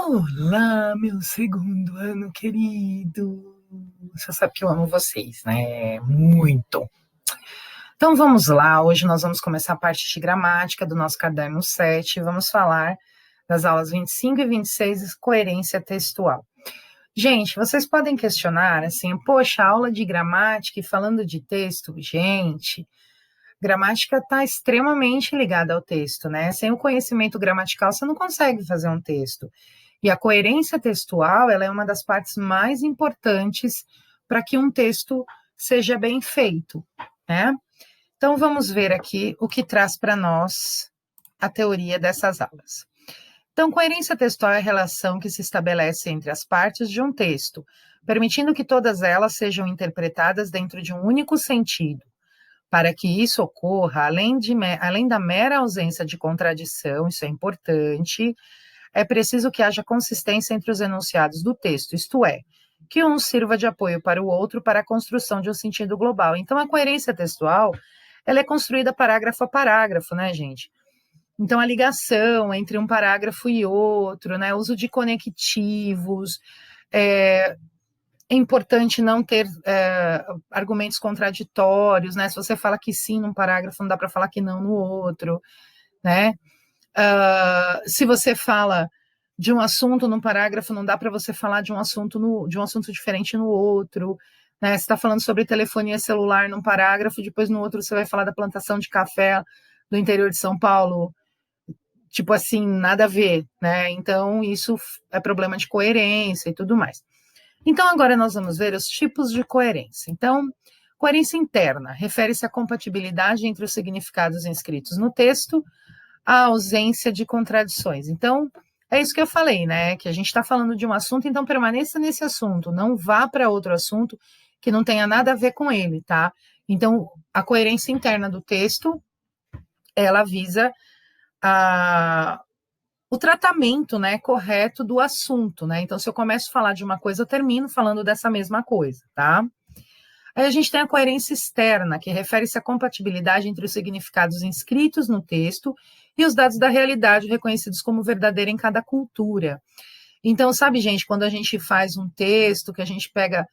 Olá, meu segundo ano querido. Você sabe que eu amo vocês, né? Muito. Então vamos lá, hoje nós vamos começar a parte de gramática do nosso caderno 7. Vamos falar das aulas 25 e 26, coerência textual. Gente, vocês podem questionar assim, poxa, aula de gramática e falando de texto, gente, gramática está extremamente ligada ao texto, né? Sem o conhecimento gramatical, você não consegue fazer um texto. E a coerência textual, ela é uma das partes mais importantes para que um texto seja bem feito, né? Então, vamos ver aqui o que traz para nós a teoria dessas aulas. Então, coerência textual é a relação que se estabelece entre as partes de um texto, permitindo que todas elas sejam interpretadas dentro de um único sentido. Para que isso ocorra, além da mera ausência de contradição, isso é importante, é preciso que haja consistência entre os enunciados do texto, isto é, que um sirva de apoio para o outro para a construção de um sentido global. Então, a coerência textual, ela é construída parágrafo a parágrafo, né, gente? Então, a ligação entre um parágrafo e outro, né, uso de conectivos, é importante não ter argumentos contraditórios, né? Se você fala que sim num parágrafo, não dá para falar que não no outro, né? Se você fala de um assunto num parágrafo, não dá para você falar de um assunto diferente no outro, né? Você está falando sobre telefonia celular num parágrafo, depois no outro você vai falar da plantação de café do interior de São Paulo, tipo assim, nada a ver, né? Então, isso é problema de coerência e tudo mais. Então, agora nós vamos ver os tipos de coerência. Então, coerência interna refere-se à compatibilidade entre os significados inscritos no texto, a ausência de contradições. Então, é isso que eu falei, né? Que a gente está falando de um assunto, então permaneça nesse assunto, não vá para outro assunto que não tenha nada a ver com ele, tá? Então, a coerência interna do texto, ela visa a, o tratamento, né, correto do assunto, né? Então, se eu começo a falar de uma coisa, eu termino falando dessa mesma coisa, tá? Aí a gente tem a coerência externa, que refere-se à compatibilidade entre os significados inscritos no texto e os dados da realidade reconhecidos como verdadeira em cada cultura. Então, sabe, gente, quando a gente faz um texto, que a gente pega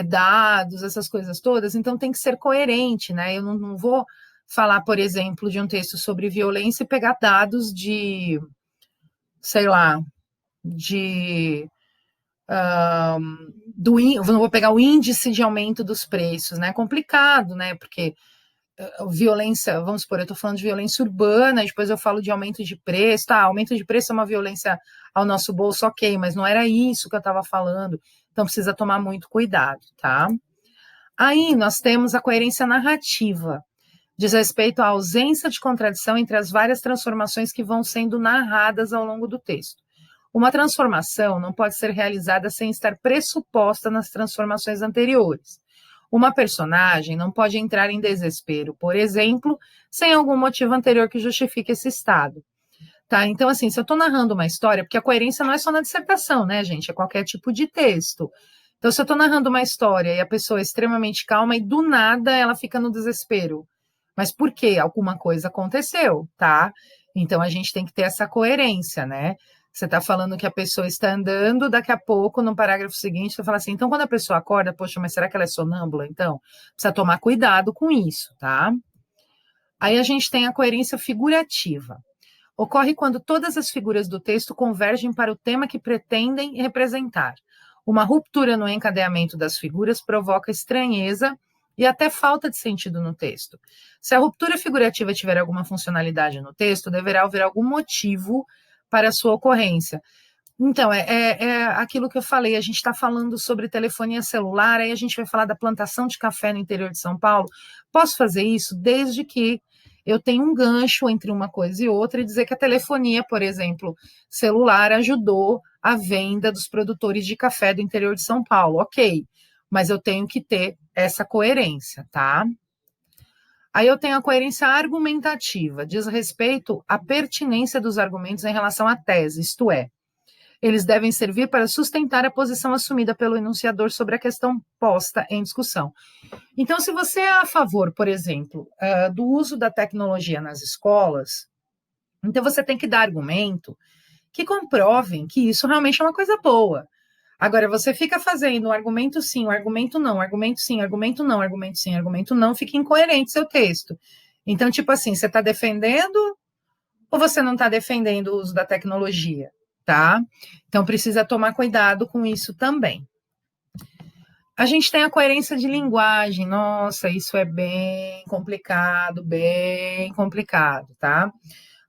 dados, essas coisas todas, então tem que ser coerente, né? Eu não vou falar, por exemplo, de um texto sobre violência e pegar dados de, sei lá, de eu não vou pegar o índice de aumento dos preços, né? É complicado, né? Porque violência, vamos supor, eu estou falando de violência urbana, depois eu falo de aumento de preço, tá? Aumento de preço é uma violência ao nosso bolso, ok, mas não era isso que eu estava falando, então precisa tomar muito cuidado, tá? Aí nós temos a coerência narrativa, diz respeito à ausência de contradição entre as várias transformações que vão sendo narradas ao longo do texto. Uma transformação não pode ser realizada sem estar pressuposta nas transformações anteriores. Uma personagem não pode entrar em desespero, por exemplo, sem algum motivo anterior que justifique esse estado. Tá? Então, assim, se eu estou narrando uma história, porque a coerência não é só na dissertação, né, gente? É qualquer tipo de texto. Então, se eu estou narrando uma história e a pessoa é extremamente calma e do nada ela fica no desespero. Mas por quê? Alguma coisa aconteceu, tá? Então, a gente tem que ter essa coerência, né? Você está falando que a pessoa está andando, daqui a pouco, no parágrafo seguinte, você fala assim, então quando a pessoa acorda, poxa, mas será que ela é sonâmbula? Então, precisa tomar cuidado com isso, tá? Aí a gente tem a coerência figurativa. Ocorre quando todas as figuras do texto convergem para o tema que pretendem representar. Uma ruptura no encadeamento das figuras provoca estranheza e até falta de sentido no texto. Se a ruptura figurativa tiver alguma funcionalidade no texto, deverá haver algum motivo para a sua ocorrência. Então, é aquilo que eu falei, a gente está falando sobre telefonia celular, aí a gente vai falar da plantação de café no interior de São Paulo. Posso fazer isso desde que eu tenha um gancho entre uma coisa e outra e dizer que a telefonia, por exemplo, celular ajudou a venda dos produtores de café do interior de São Paulo, ok, mas eu tenho que ter essa coerência, tá? Aí eu tenho a coerência argumentativa, diz respeito à pertinência dos argumentos em relação à tese, isto é, eles devem servir para sustentar a posição assumida pelo enunciador sobre a questão posta em discussão. Então, se você é a favor, por exemplo, do uso da tecnologia nas escolas, então você tem que dar argumento que comprovem que isso realmente é uma coisa boa. Agora, você fica fazendo um argumento sim, um argumento não, argumento sim, argumento não, argumento sim, argumento não, fica incoerente seu texto. Então, tipo assim, você está defendendo ou você não está defendendo o uso da tecnologia, tá? Então, precisa tomar cuidado com isso também. A gente tem a coerência de linguagem. Nossa, isso é bem complicado, tá?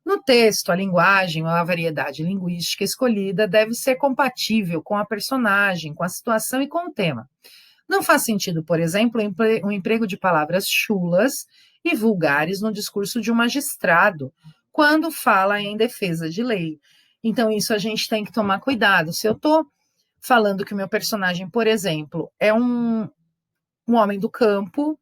No texto, a linguagem ou a variedade linguística escolhida deve ser compatível com a personagem, com a situação e com o tema. Não faz sentido, por exemplo, o emprego de palavras chulas e vulgares no discurso de um magistrado, quando fala em defesa de lei. Então, isso a gente tem que tomar cuidado. Se eu estou falando que o meu personagem, por exemplo, é um homem do campo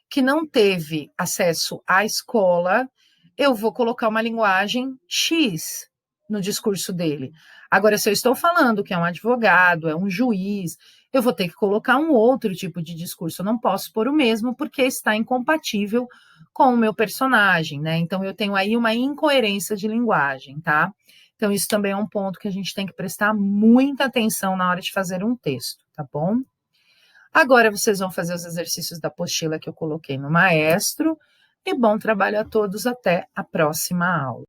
que não teve acesso à escola, eu vou colocar uma linguagem X no discurso dele. Agora, se eu estou falando que é um advogado, é um juiz, eu vou ter que colocar um outro tipo de discurso. Eu não posso pôr o mesmo porque está incompatível com o meu personagem, né? Então, eu tenho aí uma incoerência de linguagem, tá? Então, isso também é um ponto que a gente tem que prestar muita atenção na hora de fazer um texto, tá bom? Agora vocês vão fazer os exercícios da apostila que eu coloquei no Maestro. E bom trabalho a todos, até a próxima aula.